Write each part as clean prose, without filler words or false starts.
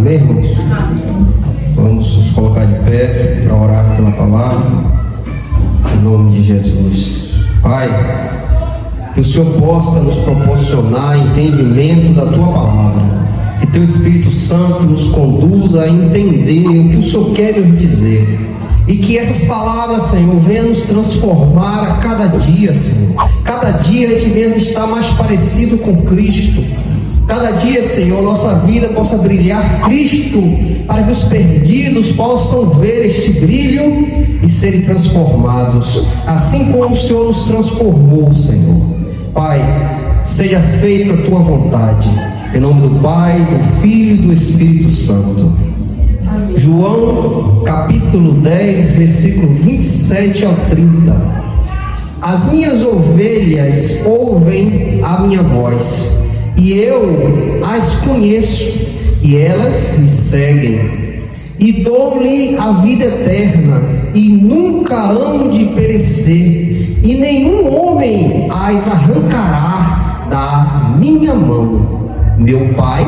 Amém, irmãos? Vamos nos colocar de pé para orar pela palavra, em nome de Jesus. Pai, que o Senhor possa nos proporcionar entendimento da Tua palavra, que Teu Espírito Santo nos conduza a entender o que o Senhor quer nos dizer, e que essas palavras, Senhor, venham nos transformar a cada dia, Senhor. Cada dia a gente venha estar mais parecido com Cristo. Cada dia, Senhor, nossa vida possa brilhar Cristo, para que os perdidos possam ver este brilho e serem transformados, assim como o Senhor nos transformou, Senhor. Pai, seja feita a Tua vontade, em nome do Pai, do Filho e do Espírito Santo. Amém. João, capítulo 10, versículo 27 ao 30. As minhas ovelhas ouvem a minha voz, e eu as conheço, e elas me seguem, e dou-lhe a vida eterna, e nunca hão de perecer, e nenhum homem as arrancará da minha mão. Meu Pai,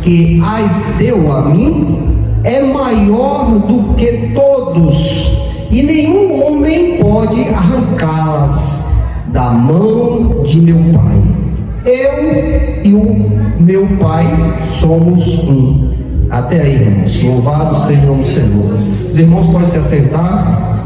que as deu a mim, é maior do que todos, e nenhum homem pode arrancá-las da mão de meu Pai. Eu e o meu Pai somos um. Até aí, irmãos. Louvado seja o nome do Senhor. Os irmãos podem se assentar.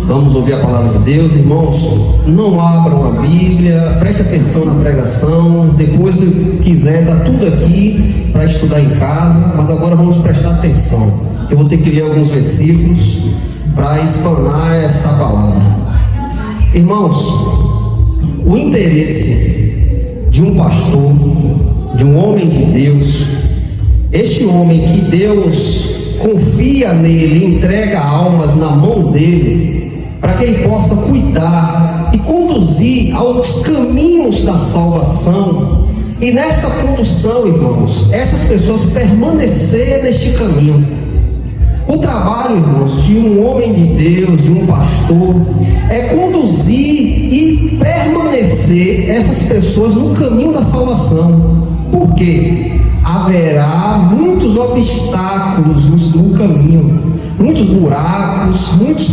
Vamos ouvir a palavra de Deus. Irmãos, não abram a Bíblia, preste atenção na pregação. Depois, se quiser, está tudo aqui para estudar em casa. Mas agora vamos prestar atenção. Eu vou ter que ler alguns versículos para explanar esta palavra. Irmãos, o interesse de um pastor, de um homem de Deus, este homem que Deus confia nele, entrega almas na mão dele, para que ele possa cuidar e conduzir aos caminhos da salvação. E nesta condução, irmãos, essas pessoas permanecerem neste caminho. O trabalho, irmãos, de um homem de Deus, de um pastor, é conduzir e permanecer essas pessoas no caminho da salvação. Por quê? Haverá muitos obstáculos no caminho, muitos buracos, muitas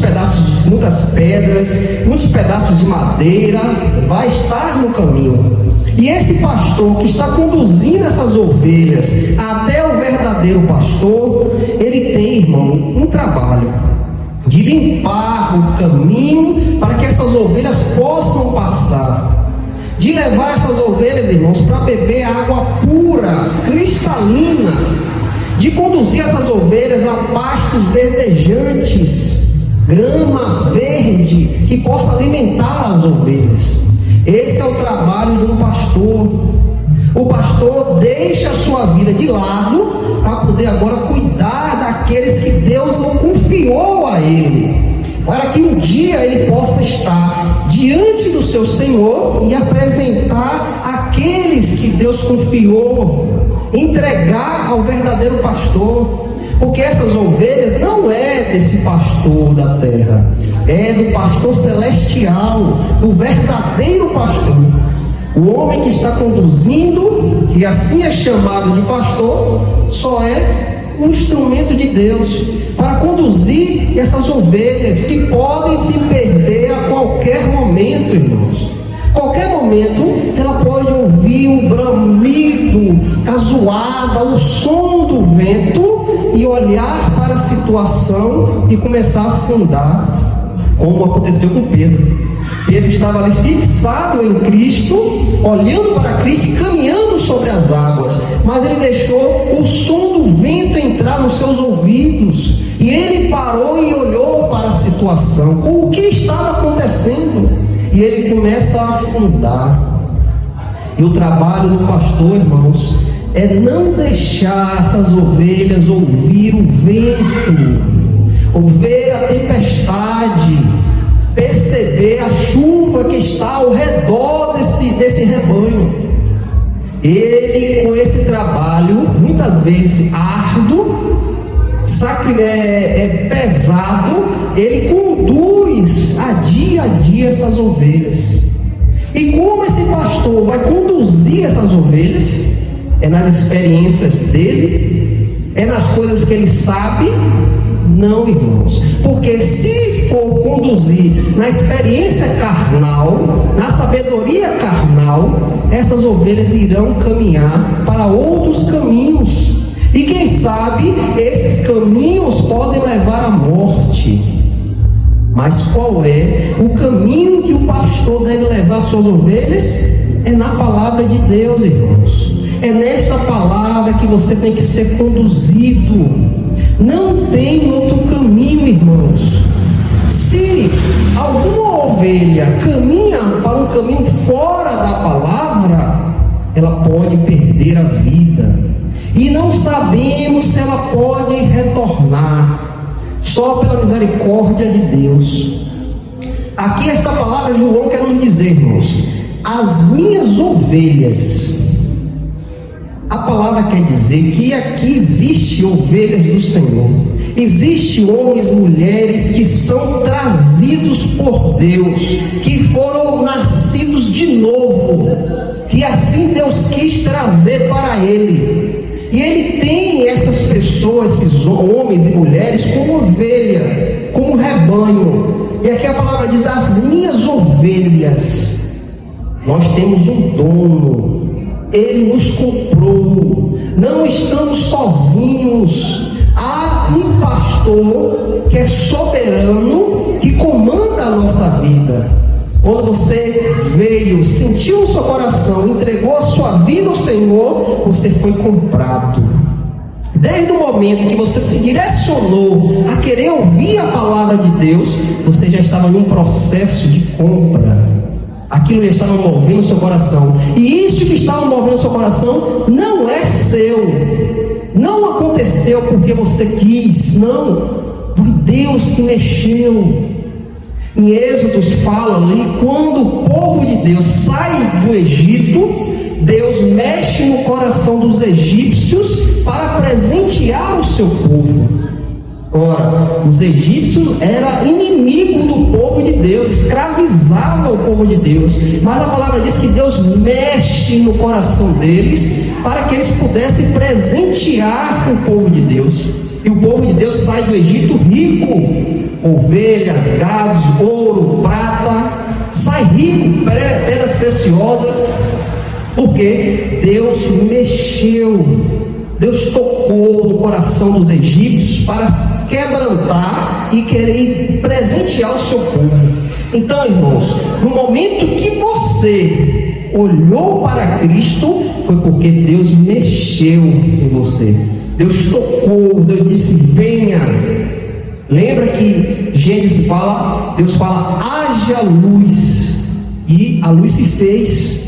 pedras, muitos pedaços de madeira vai estar no caminho. E esse pastor que está conduzindo essas ovelhas até o verdadeiro pastor, ele tem, irmão, um trabalho de limpar o caminho para que essas ovelhas possam passar, de levar essas ovelhas, irmãos, para beber água pura, cristalina, de conduzir essas ovelhas a pastos verdejantes, grama verde que possa alimentar as ovelhas. Esse é o trabalho de um pastor. O pastor deixa a sua vida de lado para poder agora cuidar daqueles que Deus não confiou a ele, para que um dia ele possa estar diante do seu Senhor e apresentar aqueles que Deus confiou, entregar ao verdadeiro pastor. Porque essas ovelhas não é desse pastor da terra, é do pastor celestial, do verdadeiro pastor. O homem que está conduzindo, que assim é chamado de pastor, só é um instrumento de Deus para conduzir essas ovelhas que podem se perder a qualquer momento, irmãos. Qualquer momento ela pode ouvir o bramido, a zoada, o som do vento e olhar para a situação e começar a afundar, como aconteceu com Pedro. Pedro estava ali fixado em Cristo, olhando para Cristo e caminhando sobre as águas, mas ele deixou o som do vento entrar nos seus ouvidos e ele parou e olhou para a situação, com o que estava acontecendo, e ele começa a afundar. E o trabalho do pastor, irmãos, é não deixar essas ovelhas ouvir o vento, ouvir a tempestade, perceber a chuva que está ao redor desse rebanho. Ele, com esse trabalho, muitas vezes árduo, pesado, ele conduz a dia essas ovelhas. E como esse pastor vai conduzir essas ovelhas? É nas experiências dele É nas coisas que ele sabe? Não, irmãos. Porque se for conduzir na experiência carnal, na sabedoria carnal, essas ovelhas irão caminhar para outros caminhos. E quem sabe, esses caminhos podem levar à morte. Mas qual é o caminho que o pastor deve levar suas ovelhas? É na palavra de Deus, irmãos. É nesta palavra que você tem que ser conduzido. Não tem outro caminho, irmãos. Se alguma ovelha caminha para um caminho fora da palavra, ela pode perder a vida. E não sabemos se ela pode retornar, só pela misericórdia de Deus. Aqui esta palavra João quer nos dizer, irmãos, as minhas ovelhas. A palavra quer dizer que aqui existe ovelhas do Senhor. Existem homens e mulheres que são trazidos por Deus, que foram nascidos de novo, que assim Deus quis trazer para Ele. E Ele tem essas pessoas, esses homens e mulheres, como ovelha, como rebanho. E aqui a palavra diz: as minhas ovelhas. Nós temos um dono. Ele nos comprou. Não estamos sozinhos. Há um pastor que é soberano, que comanda a nossa vida. Quando você veio, sentiu no seu coração, entregou a sua vida ao Senhor, você foi comprado. Desde o momento que você se direcionou a querer ouvir a palavra de Deus, você já estava em um processo de compra. Aquilo já estava movendo o seu coração. E isso que estava movendo o seu coração não é seu. Não aconteceu porque você quis. Não. Foi Deus que mexeu. Em Êxodo fala ali, quando o povo de Deus sai do Egito, Deus mexe no coração dos egípcios para presentear o seu povo. Ora, os egípcios eram inimigos do povo de Deus, escravizavam o povo de Deus, mas a palavra diz que Deus mexe no coração deles para que eles pudessem presentear o povo de Deus. E o povo de Deus sai do Egito rico, ovelhas, gados, ouro, prata, sai rico, pedras preciosas, porque Deus mexeu, Deus tocou no coração dos egípcios para quebrantar e querer presentear o seu povo. Então, irmãos, no momento que você olhou para Cristo, foi porque Deus mexeu em você. Deus tocou, Deus disse: venha. Lembra que Gênesis fala, Deus fala: haja luz, e a luz se fez.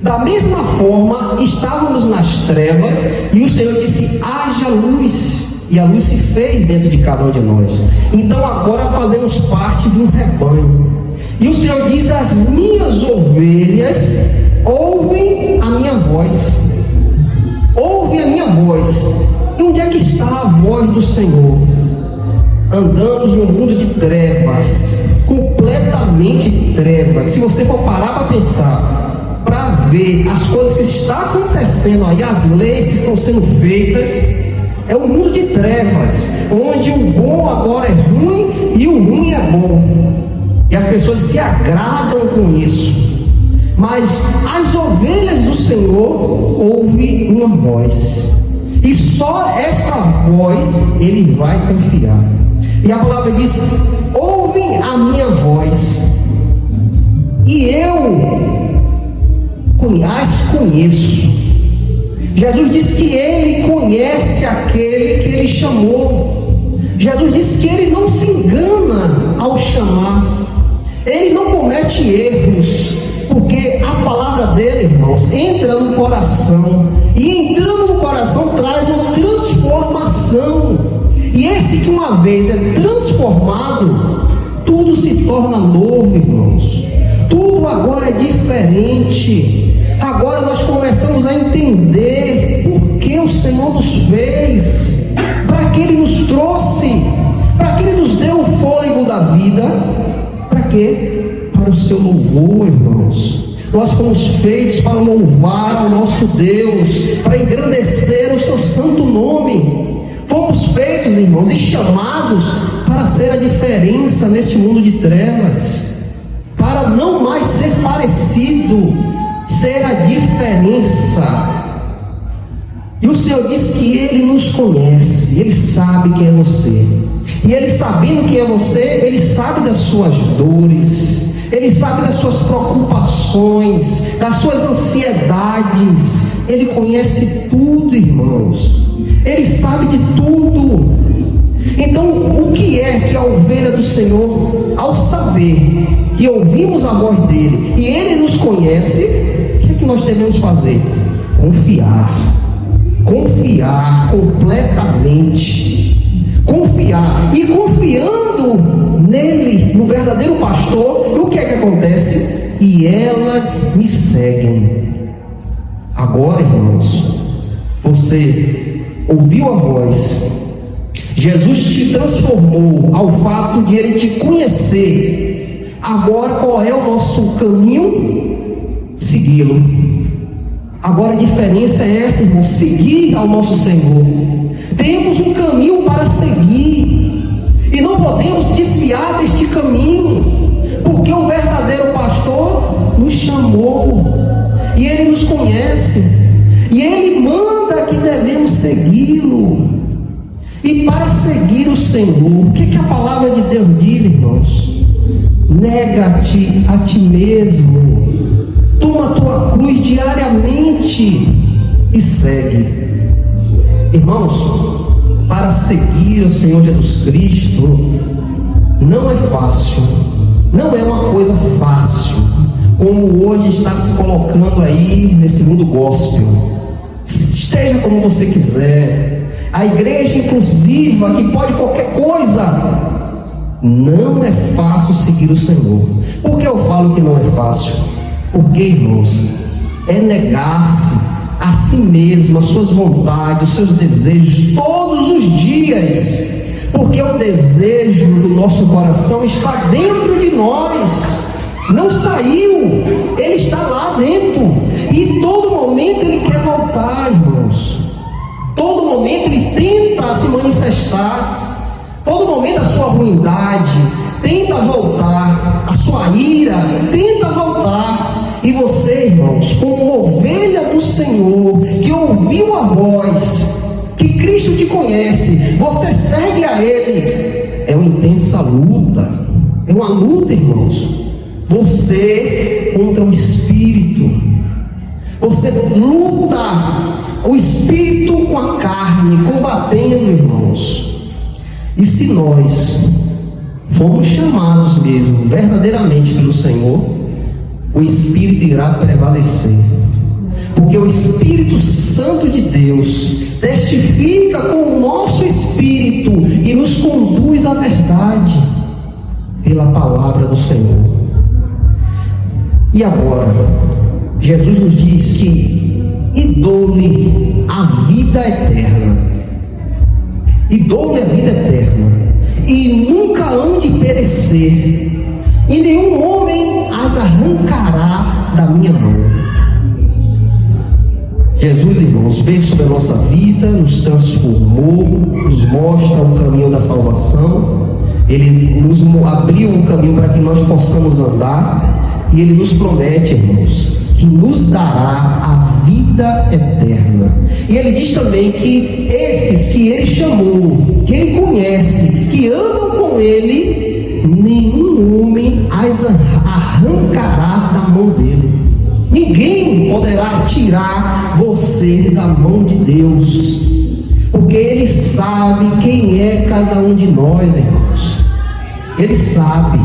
Da mesma forma, estávamos nas trevas e o Senhor disse: haja luz, e a luz se fez dentro de cada um de nós. Então agora fazemos parte de um rebanho. E o Senhor diz: as minhas ovelhas ouvem a minha voz. Ouvem a minha voz. E onde é que está a voz do Senhor? Andamos num mundo de trevas, completamente de trevas. Se você for parar para pensar, para ver as coisas que estão acontecendo aí, as leis que estão sendo feitas, é um mundo de trevas, onde o bom agora é ruim e o ruim é bom. E as pessoas se agradam com isso. Mas as ovelhas do Senhor ouvem uma voz. E só esta voz ele vai confiar. E a palavra diz: ouvem a minha voz, e eu as conheço. Jesus disse que ele conhece aquele que ele chamou. Jesus disse que ele não se engana ao chamar. Ele não comete erros, porque a palavra dele, irmãos, entra no coração, e entrando no coração traz uma transformação. E esse que uma vez é transformado, tudo se torna novo, irmãos. Tudo agora é diferente. Agora nós começamos a entender por que o Senhor nos fez, para que Ele nos trouxe, para que Ele nos deu o fôlego da vida. Para quê? Para o seu louvor, irmãos. Nós fomos feitos para louvar ao nosso Deus, para engrandecer o seu santo nome. Fomos feitos, irmãos, e chamados para ser a diferença neste mundo de trevas, para não mais ser parecido, ser a diferença. E o Senhor diz que Ele nos conhece, Ele sabe quem é você. E Ele, sabendo quem é você, Ele sabe das suas dores, Ele sabe das suas preocupações, das suas ansiedades. Ele conhece tudo, irmãos. Ele sabe de tudo. Então, o que é que a ovelha do Senhor, ao saber que ouvimos a voz dEle e Ele nos conhece, o que é que nós devemos fazer? Confiar completamente, confiar, e confiando nele, no verdadeiro pastor, o que é que acontece? E elas me seguem. Agora, irmãos, você ouviu a voz, Jesus te transformou ao fato de Ele te conhecer. Agora qual é o nosso caminho? Segui-lo. Agora a diferença é essa, irmão, seguir ao nosso Senhor. Temos um caminho para seguir, e não podemos desviar deste caminho, porque o verdadeiro pastor nos chamou, e Ele nos conhece, e Ele manda que devemos segui-lo. E para seguir o Senhor, o que a palavra de Deus diz, irmãos? Nega-te a ti mesmo, toma a tua cruz diariamente e segue. Irmãos, para seguir o Senhor Jesus Cristo não é fácil, não é uma coisa fácil, como hoje está se colocando aí nesse mundo gospel. Esteja como você quiser, a igreja inclusiva, que pode qualquer coisa. Não é fácil seguir o Senhor. Por que eu falo que não é fácil? Porque, irmãos, é negar-se a si mesmo, as suas vontades, os seus desejos, todos os dias, porque o desejo do nosso coração está dentro de nós, não saiu, ele está lá dentro, e todo momento ele quer voltar, irmãos. Todo momento ele tenta se manifestar, todo momento a sua ruindade tenta voltar, a sua ira tenta voltar, e você, irmãos, como ovelha do Senhor, que ouviu a voz, que Cristo te conhece, você segue a Ele. É uma intensa luta, é uma luta, irmãos. Você contra o Espírito, você luta o Espírito com a carne, combatendo, irmãos. E se nós fomos chamados mesmo, verdadeiramente pelo Senhor, o Espírito irá prevalecer, porque o Espírito Santo de Deus testifica com o nosso espírito e nos conduz à verdade pela palavra do Senhor. E agora, Jesus nos diz que e dou-lhe a vida eterna, e dou-lhe a vida eterna, e nunca hão de perecer, e nenhum homem as arrancará da minha mão. Jesus, irmãos, veio sobre a nossa vida, nos transformou, nos mostra o caminho da salvação. Ele nos abriu um caminho para que nós possamos andar, e Ele nos promete, irmãos, que nos dará a vida eterna. E Ele diz também que esses que Ele chamou, que Ele conhece, que andam com Ele, nenhum homem as arrancará da mão dele. Ninguém poderá tirar você da mão de Deus, porque Ele sabe quem é cada um de nós, irmãos. Ele sabe.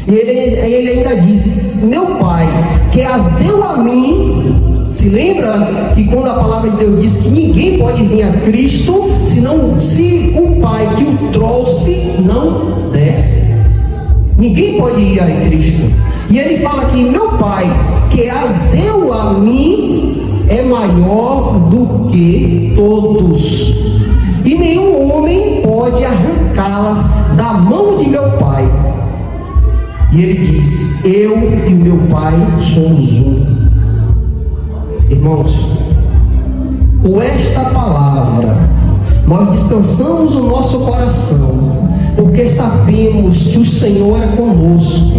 E ele ainda diz: meu Pai, que as deu a mim. Se lembra que quando a palavra de Deus diz que ninguém pode vir a Cristo se o Pai que o trouxe não der? Ninguém pode ir a Cristo. E Ele fala que meu Pai, que as deu a mim, é maior do que todos, e nenhum homem pode arrancá-las da mão de meu Pai. E Ele diz: eu e o meu Pai somos um. Irmãos, com esta palavra, Nós descansamos o nosso coração, porque sabemos que o Senhor é conosco.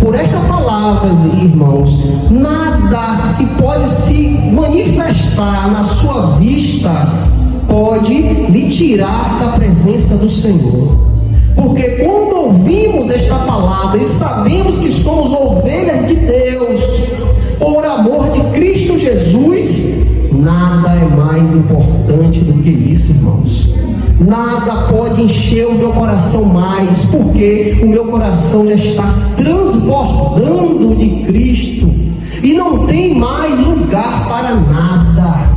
Por estas palavras, irmãos, nada que pode se manifestar na sua vista pode lhe tirar da presença do Senhor. Porque quando ouvimos esta palavra e sabemos que somos ovelhas de Deus, por amor de Cristo Jesus, nada é mais importante do que isso, irmãos. Nada pode encher o meu coração mais, porque o meu coração já está transbordando de Cristo e não tem mais lugar para nada.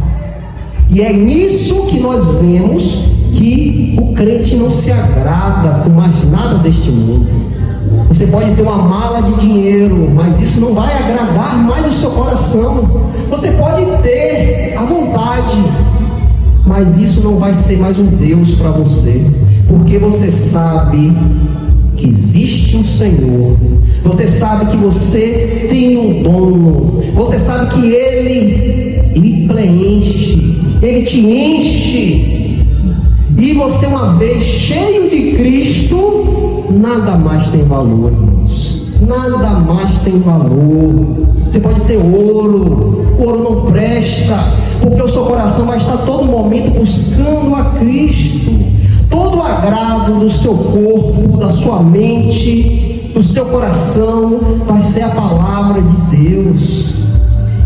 E é nisso que nós vemos que o crente não se agrada com mais nada deste mundo. Você pode ter uma mala de dinheiro, mas isso não vai agradar mais o seu coração. Você pode ter a vontade, mas isso não vai ser mais um Deus para você, porque você sabe que existe um Senhor, você sabe que você tem um dono, você sabe que Ele lhe preenche, Ele te enche, e você, uma vez cheio de Cristo, nada mais tem valor, irmãos. Nada mais tem valor. Você pode ter ouro, o ouro não presta, porque o seu coração vai estar todo momento buscando a Cristo. Todo o agrado do seu corpo, da sua mente, do seu coração vai ser a palavra de Deus.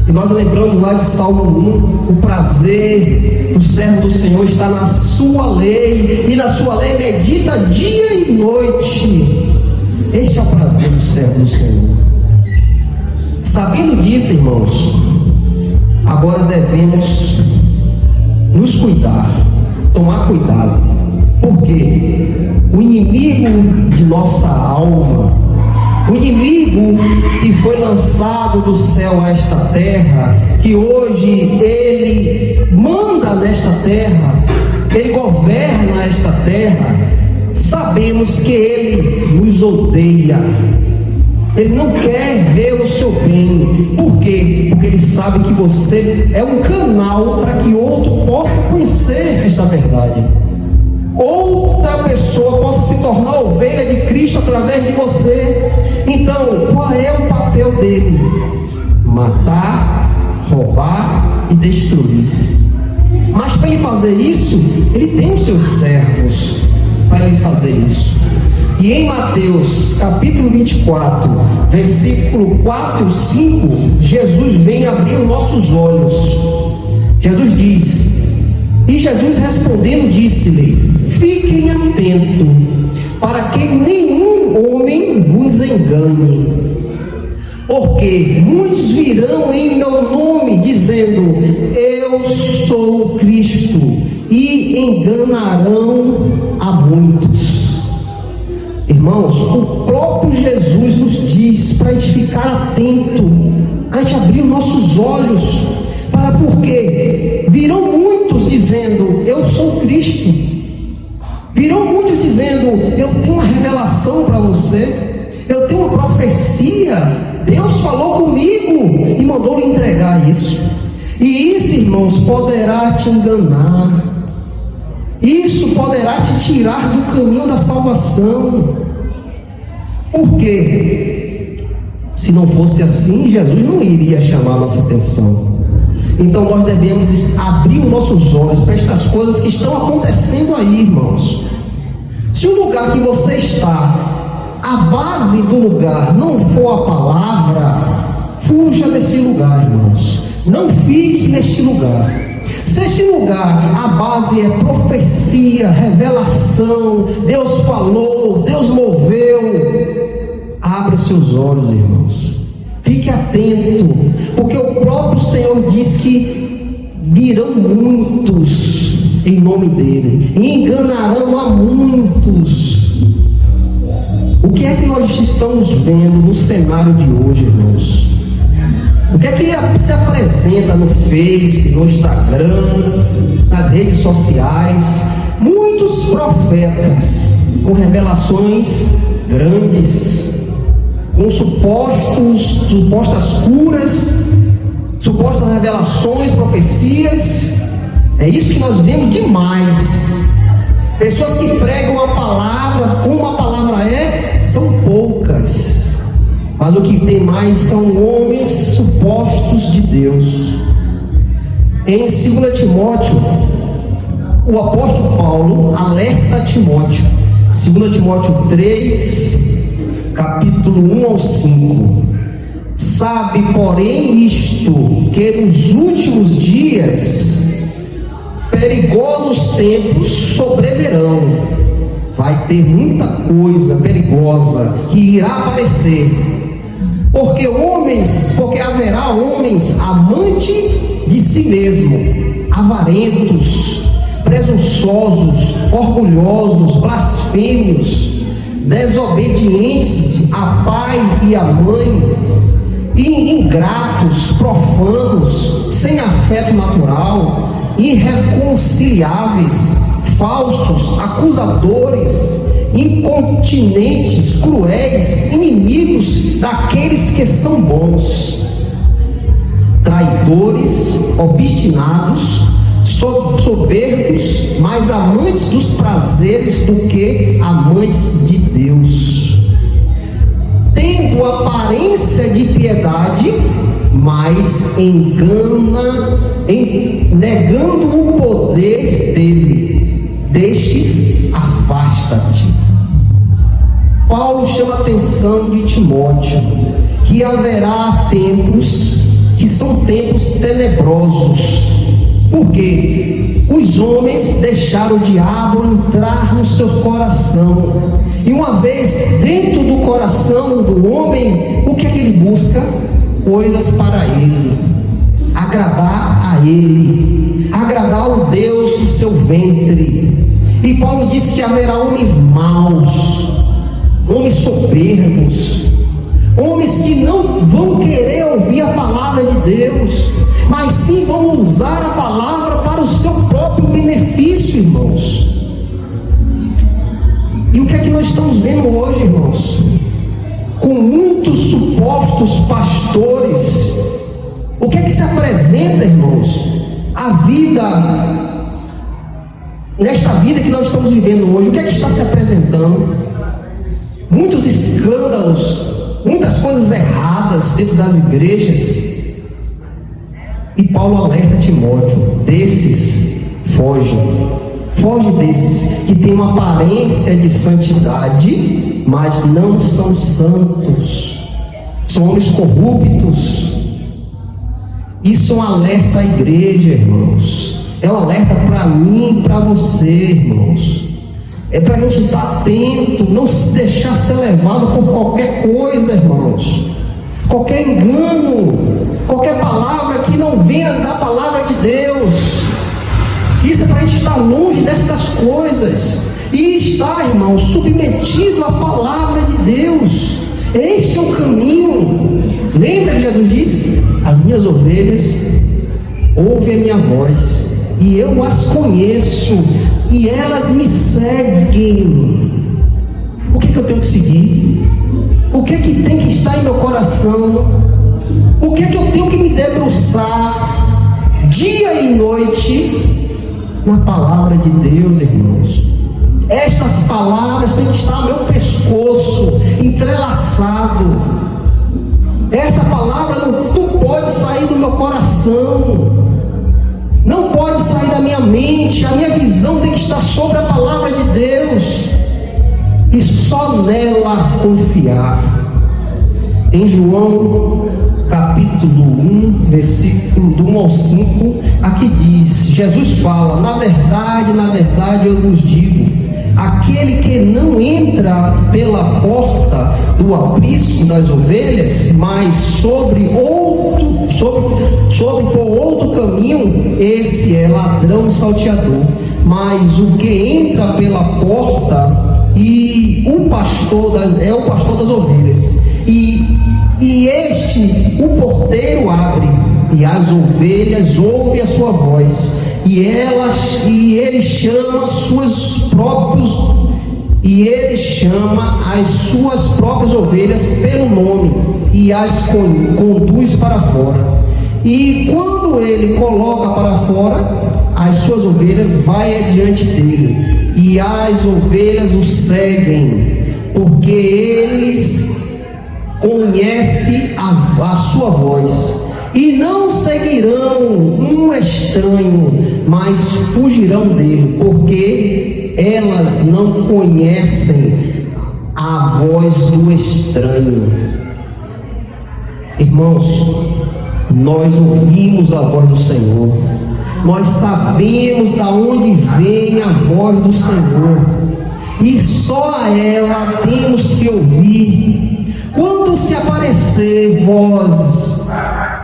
E nós lembramos lá de Salmo 1, o prazer do servo do Senhor está na sua lei, e na sua lei medita dia e noite. Este é o prazer do servo do Senhor. Sabendo disso, irmãos, agora devemos nos cuidar, tomar cuidado, porque o inimigo de nossa alma, o inimigo que foi lançado do céu a esta terra, que hoje ele manda nesta terra, ele governa esta terra, sabemos que ele nos odeia. Ele não quer ver o seu bem. Por quê? Porque ele sabe que você é um canal para que outro possa conhecer esta verdade. Outra pessoa possa se tornar ovelha de Cristo através de você. Então, qual é o papel dele? Matar, roubar e destruir. Mas para ele fazer isso, ele tem os seus servos para ele fazer isso. E em Mateus capítulo 24, versículo 4 e 5, Jesus vem abrir os nossos olhos. Jesus diz: e Jesus respondendo disse-lhe: fiquem atentos, para que nenhum homem vos engane. Porque muitos virão em meu nome, dizendo: eu sou o Cristo, e enganarão a muitos. Irmãos, o próprio Jesus nos diz para a gente ficar atento, a gente abrir os nossos olhos, para porque virão muitos dizendo: eu sou o Cristo. Virão muitos dizendo: eu tenho uma revelação para você, eu tenho uma profecia, Deus falou comigo e mandou lhe entregar isso. E isso, irmãos, poderá te enganar. Isso poderá te tirar do caminho da salvação. Por quê? Se não fosse assim, Jesus não iria chamar a nossa atenção. Então nós devemos abrir os nossos olhos para estas coisas que estão acontecendo aí, irmãos. Se o lugar que você está, a base do lugar não for a palavra, fuja desse lugar, irmãos. Não fique neste lugar. Se este lugar, a base é profecia, revelação, Deus falou, Deus moveu, abra os seus olhos, irmãos. Fique atento, porque o próprio Senhor diz que virão muitos em nome dele, e enganarão a muitos. O que é que nós estamos vendo no cenário de hoje, irmãos? O que é que se apresenta no Face, no Instagram, nas redes sociais? Muitos profetas com revelações grandes, com supostas curas, supostas revelações, profecias, É isso que nós vemos demais. Pessoas que pregam a palavra, como a palavra são poucas. Mas o que tem mais são homens supostos de Deus. Em 2 Timóteo, o apóstolo Paulo alerta Timóteo. 2 Timóteo 3, capítulo 1 ao 5. Sabe, porém, isto, que nos últimos dias perigosos tempos sobrevirão. Vai ter muita coisa perigosa que irá aparecer. Porque haverá homens amantes de si mesmo, avarentos, presunçosos, orgulhosos, blasfêmios, desobedientes a pai e a mãe, ingratos, profanos, sem afeto natural, irreconciliáveis, falsos, acusadores, incontinentes, cruéis, inimigos daqueles que são bons, traidores, obstinados, soberbos, mais amantes dos prazeres do que amantes de Deus, tendo aparência de piedade, mas negando o poder dele. Destes, afasta-te. Paulo chama a atenção de Timóteo que haverá tempos que são tempos tenebrosos, porque os homens deixaram o diabo entrar no seu coração, e uma vez dentro do coração do homem, o que é que ele busca? Coisas para ele, agradar a ele, agradar o Deus do seu ventre. E Paulo diz que haverá homens maus, homens soberbos, homens que não vão querer ouvir a palavra de Deus, mas sim vão usar a palavra para o seu próprio benefício, irmãos. E o que é que nós estamos vendo hoje, irmãos? Com muitos supostos pastores, o que é que se apresenta, irmãos? A vida, nesta vida que nós estamos vivendo hoje, o que é que está se apresentando? Muitos escândalos, muitas coisas erradas dentro das igrejas. E Paulo alerta Timóteo: desses, foge desses que têm uma aparência de santidade, mas não são santos, são homens corruptos. Isso é um alerta à igreja, irmãos. É um alerta para mim e para você, irmãos. É para a gente estar atento, não se deixar ser levado por qualquer coisa, irmãos. Qualquer engano, qualquer palavra que não venha da palavra de Deus. Isso é para a gente estar longe destas coisas e estar, irmão, submetido à palavra de Deus. Este é o caminho. Lembra que Jesus disse: as minhas ovelhas ouvem a minha voz e eu as conheço e elas me seguem. O que eu tenho que seguir? O que tem que estar em meu coração? O que eu tenho que me debruçar dia e noite? Na palavra de Deus, irmãos. Estas palavras têm que estar no meu pescoço, entrelaçado. Essa palavra não pode sair do meu coração, não pode sair da minha mente. A minha visão tem que estar sobre a palavra de Deus e só nela confiar. Em João capítulo 1, versículo do 1 ao 5, aqui diz, Jesus fala: na verdade eu vos digo, aquele que não entra pela porta do aprisco das ovelhas, mas sobre por outro caminho, esse é ladrão salteador. Mas o que entra pela porta e o pastor das ovelhas, e este, o porteiro, abre, e as ovelhas ouvem a sua voz, e ele chama as suas próprias ovelhas pelo nome, e as conduz para fora. E quando ele coloca para fora, as suas ovelhas vai adiante dele, e as ovelhas o seguem, porque eles conhecem a sua voz, e não seguirão um estranho, mas fugirão dele, porque elas não conhecem a voz do estranho. Irmãos, nós ouvimos a voz do Senhor, nós sabemos de onde vem a voz do Senhor, e só a ela temos que ouvir. Quando se aparecer vozes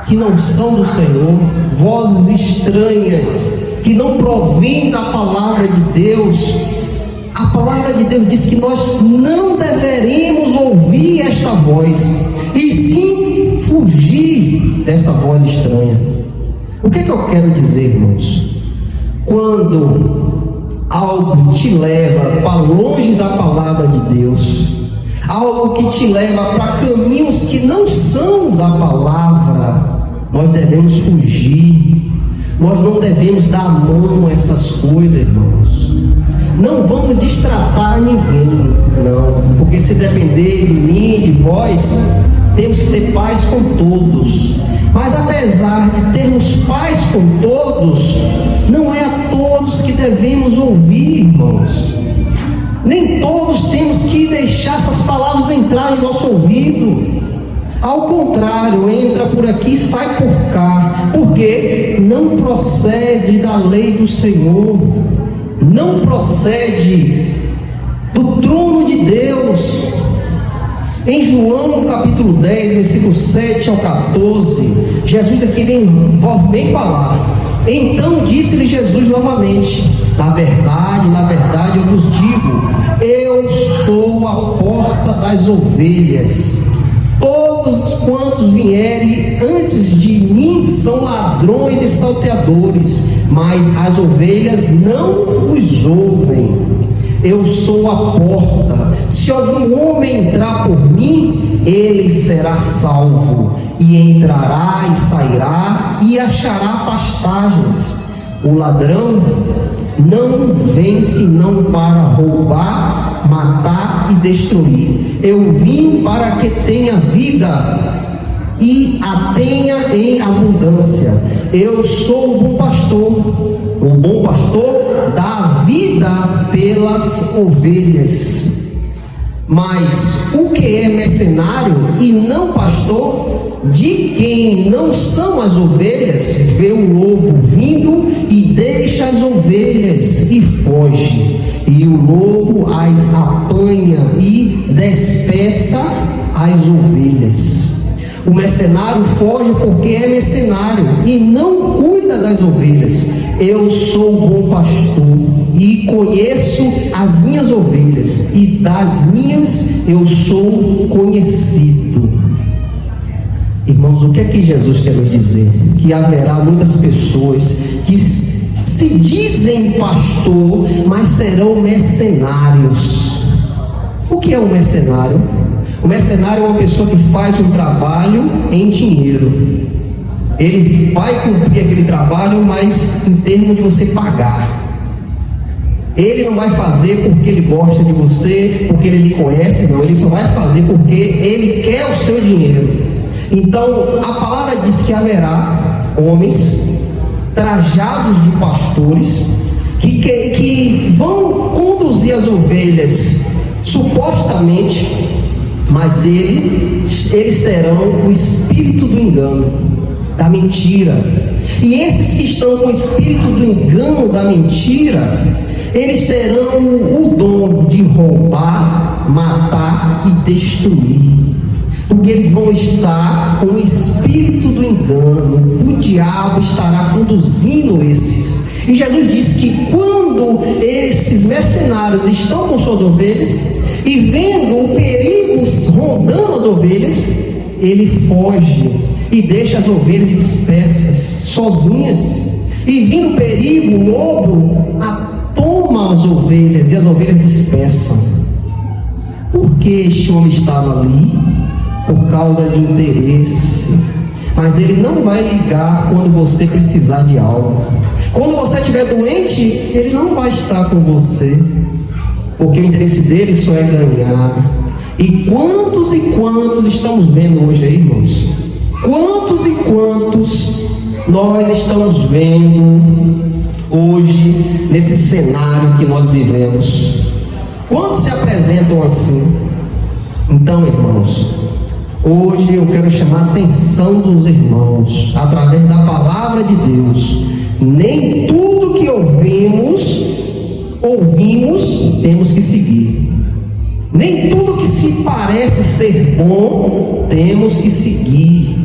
que não são do Senhor, vozes estranhas, que não provêm da palavra de Deus, a palavra de Deus diz que nós não deveremos ouvir esta voz, e sim fugir desta voz estranha. O que eu quero dizer, irmãos? Quando algo te leva para longe da palavra de Deus, algo que te leva para caminhos que não são da palavra, nós devemos fugir. Nós não devemos dar mão a essas coisas, irmãos. Não vamos destratar ninguém, não, porque se depender de mim, de vós, temos que ter paz com todos. Mas apesar de termos paz com todos, não é a todos que devemos ouvir, irmãos. Nem todos temos que deixar essas palavras entrar em nosso ouvido. Ao contrário, entra por aqui e sai por cá, porque não procede da lei do Senhor, não procede do trono de Deus. Em João capítulo 10, versículo 7 ao 14, Jesus aqui vem falar. Então disse-lhe Jesus novamente: na verdade eu vos digo, eu sou a porta das ovelhas. Todos quantos vierem antes de mim são ladrões e salteadores, mas as ovelhas não os ouvem. Eu sou a porta. Se algum homem entrar por mim, ele será salvo, e entrará e sairá e achará pastagens. O ladrão não vem senão para roubar, matar e destruir. Eu vim para que tenha vida e a tenha em abundância. Eu sou o bom pastor. O bom pastor dá vida pelas ovelhas. Mas o que é mercenário e não pastor, de quem não são as ovelhas, vê o lobo vindo e deixa as ovelhas e foge, e o lobo as apanha e despeça as ovelhas. O mercenário foge porque é mercenário e não cuida das ovelhas. Eu sou o bom pastor e conheço as minhas ovelhas, e das minhas eu sou conhecido. Irmãos, o que é que Jesus quer nos dizer? Que haverá muitas pessoas que se dizem pastor, mas serão mercenários. O que é um mercenário? O mercenário é uma pessoa que faz um trabalho em dinheiro. Ele vai cumprir aquele trabalho, mas em termos de você pagar. Ele não vai fazer porque ele gosta de você, porque ele lhe conhece, não. Ele só vai fazer porque ele quer o seu dinheiro. Então, a palavra diz que haverá homens trajados de pastores que vão conduzir as ovelhas supostamente, mas eles terão o espírito do engano, da mentira. E esses que estão com o espírito do engano, da mentira, eles terão o dom de roubar, matar e destruir, porque eles vão estar com o espírito do engano. O diabo estará conduzindo esses. E Jesus disse que quando esses mercenários estão com suas ovelhas e vendo o perigo rondando as ovelhas, ele foge e deixa as ovelhas dispersas, sozinhas. E vindo o perigo, o lobo toma as ovelhas e as ovelhas dispersam. Por que este homem estava ali? Por causa de interesse. mas Ele não vai ligar quando você precisar de algo. Quando você estiver doente, Ele não vai estar com você, porque o interesse dele só é ganhar. E quantos estamos vendo hoje aí, irmãos? Quantos e quantos nós estamos vendo hoje nesse cenário que nós vivemos? Quantos se apresentam assim? Então, irmãos, hoje eu quero chamar a atenção dos irmãos através da palavra de Deus. Nem tudo que ouvimos temos que seguir. Nem tudo que se parece ser bom temos que seguir.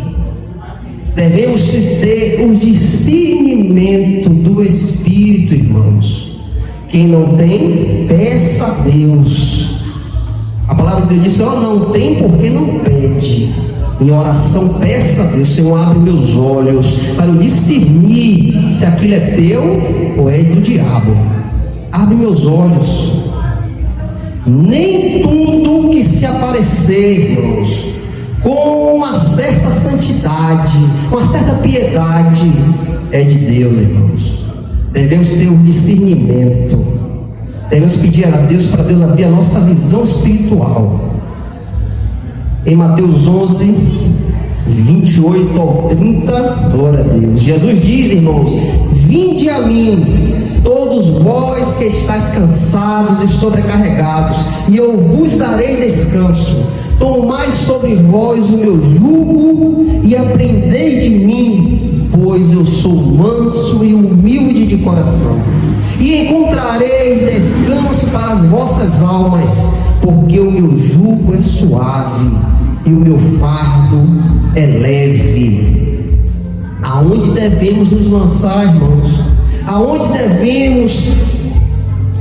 Devemos ter o discernimento do Espírito, irmãos. Quem não tem, peça a Deus. A palavra de Deus diz: não tem porque não pede. Em oração, peça a Deus: Senhor, abre meus olhos para eu discernir se aquilo é teu ou é do diabo. Abre meus olhos. Nem tudo que se aparecer, irmãos, com uma certa santidade, uma certa piedade, é de Deus, irmãos. Devemos ter um discernimento. Devemos pedir a Deus para Deus abrir a nossa visão espiritual. Em Mateus 11, 28 ao 30, glória a Deus. Jesus diz, irmãos: vinde a mim, todos vós que estáis cansados e sobrecarregados, e eu vos darei descanso. Tomai sobre vós o meu jugo e aprendei de mim, pois eu sou manso e humilde de coração, e encontrareis descanso para as vossas almas, porque o meu jugo é suave e o meu fardo é leve. Aonde devemos nos lançar, irmãos? Aonde devemos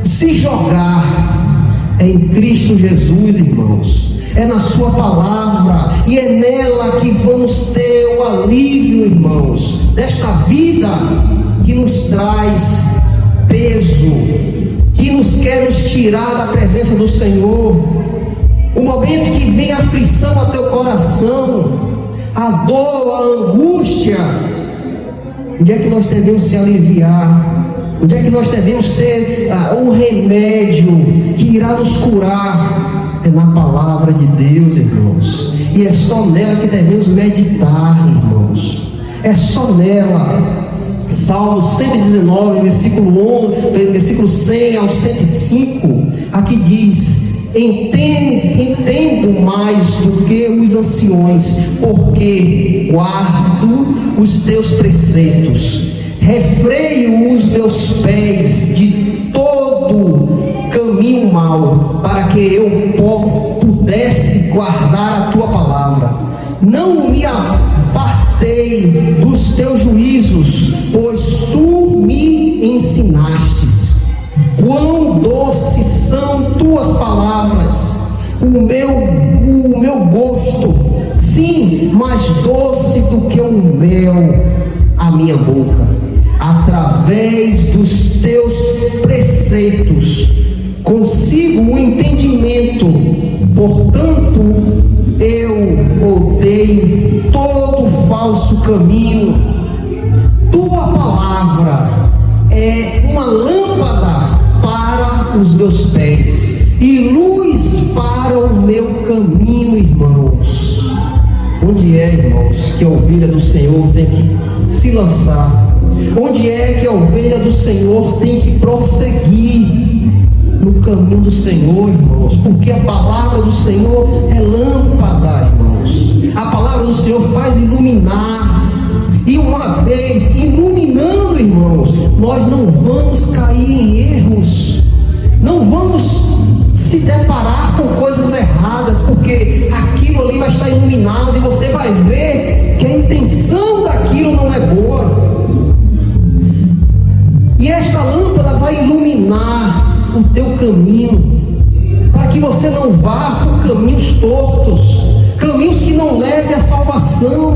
se jogar? É em Cristo Jesus, irmãos. É na sua palavra, e é nela que vamos ter o alívio, irmãos, desta vida que nos traz peso, que nos quer nos tirar da presença do Senhor. O momento que vem a aflição ao teu coração, a dor, a angústia, onde é que nós devemos se aliviar? Onde é que nós devemos ter um remédio que irá nos curar? É na palavra de Deus, irmãos. E é só nela que devemos meditar, irmãos. É só nela. Salmo 119, versículo 100 ao 105, aqui diz: entendo mais do que os anciões, porque guardo os teus preceitos. Refreio os meus pés de todo caminho mau, para que eu pudesse guardar a tua palavra. Não me apartei dos teus juízos, pois tu me ensinastes. Quão doces são tuas palavras, o meu gosto, sim, mais doce do que o mel, a minha boca. Através dos teus preceitos consigo o entendimento, portanto eu odeio todo falso caminho. Tua palavra é uma lâmpada para os meus pés e luz para o meu caminho, irmãos. Onde é, irmãos, que a ovelha do Senhor tem que se lançar? Onde é que a ovelha do Senhor tem que prosseguir? No caminho do Senhor, irmãos, porque a palavra do Senhor é lâmpada, irmãos. A palavra do Senhor faz iluminar, e uma vez iluminando, irmãos, nós não vamos cair em erros, não vamos se deparar com coisas erradas, porque aquilo ali vai estar iluminado e você vai ver que a intenção daquilo não é boa. E esta lâmpada vai iluminar o teu caminho, para que você não vá por caminhos tortos, caminhos que não levem à salvação,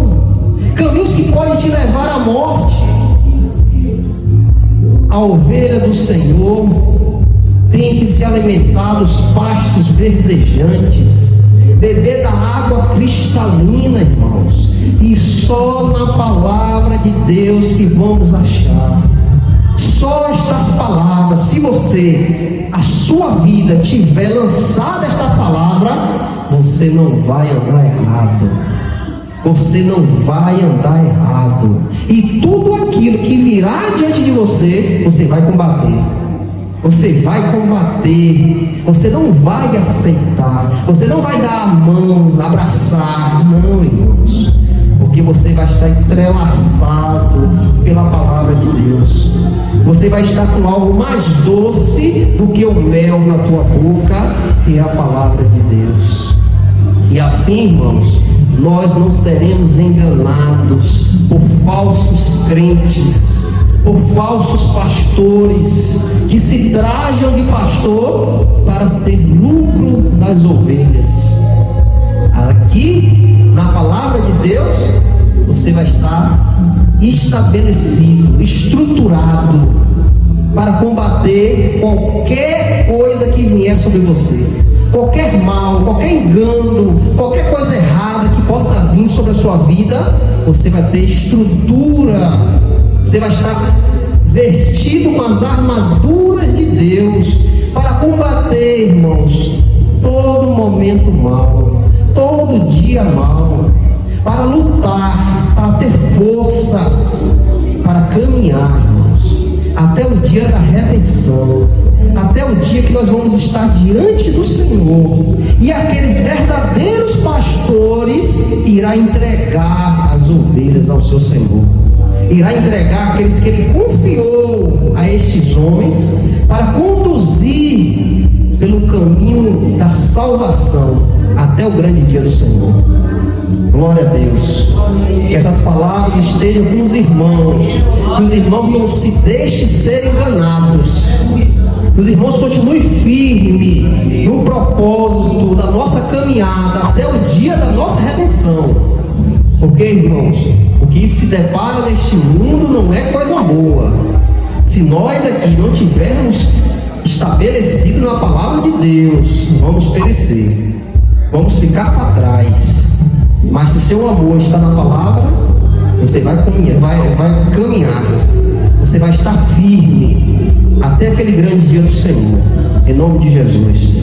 caminhos que podem te levar à morte. A ovelha do Senhor tem que se alimentar dos pastos verdejantes, beber da água cristalina, irmãos, e só na palavra de Deus que vamos achar. Só estas palavras, se você, a sua vida tiver lançado esta palavra, você não vai andar errado. Você não vai andar errado. E tudo aquilo que virá diante de você, você vai combater. Você vai combater. Você não vai aceitar. Você não vai dar a mão, abraçar. Não, irmãos. Porque você vai estar entrelaçado pela palavra de Deus. Você vai estar com algo mais doce do que o mel na tua boca, que é a palavra de Deus. E assim, irmãos, nós não seremos enganados por falsos crentes, por falsos pastores que se trajam de pastor para ter lucro das ovelhas. Aqui, na palavra de Deus, você vai estar estabelecido, estruturado para combater qualquer coisa que vier sobre você. Qualquer mal, qualquer engano, qualquer coisa errada que possa vir sobre a sua vida, você vai ter estrutura. Você vai estar vestido com as armaduras de Deus para combater, irmãos, todo momento mal, todo dia mal, para lutar, para ter força, para caminhar, irmãos, até o dia da redenção, até o dia que nós vamos estar diante do Senhor, e aqueles verdadeiros pastores irá entregar as ovelhas ao seu Senhor, irá entregar aqueles que Ele confiou a estes homens para conduzir pelo caminho da salvação até o grande dia do Senhor. Glória a Deus. Que essas palavras estejam com os irmãos, que os irmãos não se deixem ser enganados, que os irmãos continuem firmes no propósito da nossa caminhada até o dia da nossa redenção. Porque, irmãos, o que se depara neste mundo não é coisa boa. Se nós aqui não tivermos estabelecido na palavra de Deus, vamos perecer, vamos ficar para trás. Mas se seu amor está na palavra, você vai caminhar, você vai estar firme até aquele grande dia do Senhor, em nome de Jesus.